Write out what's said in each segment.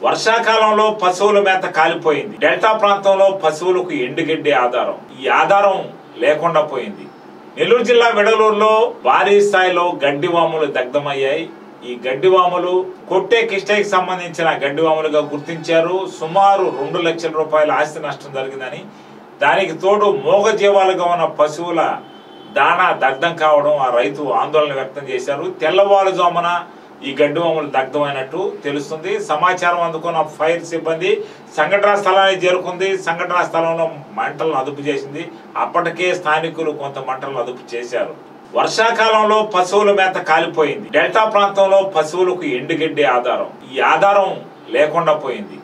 వర్షాకాలంలో పశువుల మేత కాలిపోయింది. డెల్టా ప్రాంతంలో పశువులకు ఎండుగడ్డి ఆధారం. ఈ ఆధారం లేకుండా పోయింది. నెల్లూరు జిల్లా వెడలూరులో భారీ స్థాయిలో గడ్డివాములు దగ్ధమయ్యాయి. ఈ గడ్డివాములు కొట్టే కిష్టకి సంబంధించిన గడ్డివాములుగా గుర్తించారు. సుమారు 2 లక్షల రూపాయల ఆస్తి నష్టం జరిగిందని, దానికి తోడు మూగజీవాలుగా ఉన్న పశువుల దాణా దగ్ధం కావడం ఆ రైతు ఆందోళన వ్యక్తం చేశారు. తెల్లవారుజామున ఈ గడ్డివాములు దగ్ధమైనట్టు తెలుస్తుంది. సమాచారం అందుకున్న ఫైర్ సిబ్బంది సంఘటనా స్థలానికి చేరుకుంది. సంఘటనా స్థలంలో మంటలను అదుపు చేసింది. అప్పటికే స్థానికులు కొంత మంటలను అదుపు చేశారు. వర్షాకాలంలో పశువుల మేత కాలిపోయింది. డెల్టా ప్రాంతంలో పశువులకు ఎండుగడ్డి ఆధారం. ఈ ఆధారం లేకుండా పోయింది.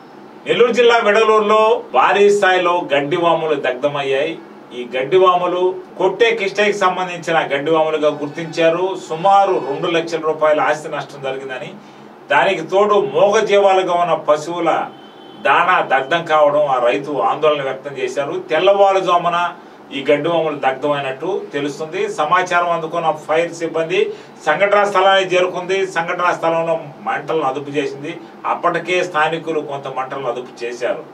నెల్లూరు జిల్లా వెడలూరులో భారీ స్థాయిలో గడ్డివాములు దగ్ధమయ్యాయి. ఈ గడ్డివాములు కొట్టే కిష్టకి సంబంధించిన గడ్డివాములుగా గుర్తించారు. సుమారు 2 లక్షల రూపాయల ఆస్తి నష్టం జరిగిందని, దానికి తోడు మూగజీవాలుగా ఉన్న పశువుల దాణా దగ్ధం కావడం ఆ రైతు ఆందోళన వ్యక్తం చేశారు. తెల్లవారుజామున ఈ గడ్డివాములు దగ్ధమైనట్టు తెలుస్తుంది. సమాచారం అందుకున్న ఫైర్ సిబ్బంది సంఘటనా స్థలానికి చేరుకుంది. సంఘటనా స్థలంలో మంటలను అదుపు చేసింది. అప్పటికే స్థానికులు కొంత మంటలను అదుపు చేశారు.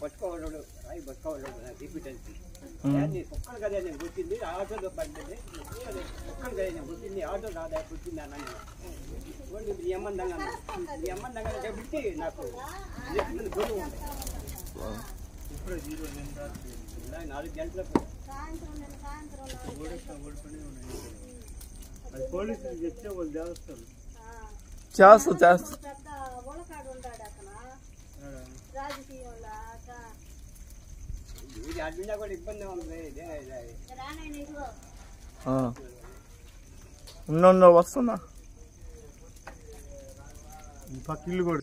పట్టుకోవాడు రాయి పట్టుకోవాడు రిపీటెన్సీ ఒక్కడు కదా నేను కూర్చుంది ఆటోలో పడింది ఒక్కడు కదా నేను కూర్చుంది ఆటో రాదా కూర్చుంది అన్నాను ఈ అమ్మందంగా కాబట్టి నాకు గొడవ ఉంది. ఇప్పుడు 4 గంటలకు పోలీసులు చెప్తే వాళ్ళు చేస్తారు. అడ్మినా కూడా ఇబ్బంది ఉంది. వస్తున్నా పక్కిళ్ళు కూడా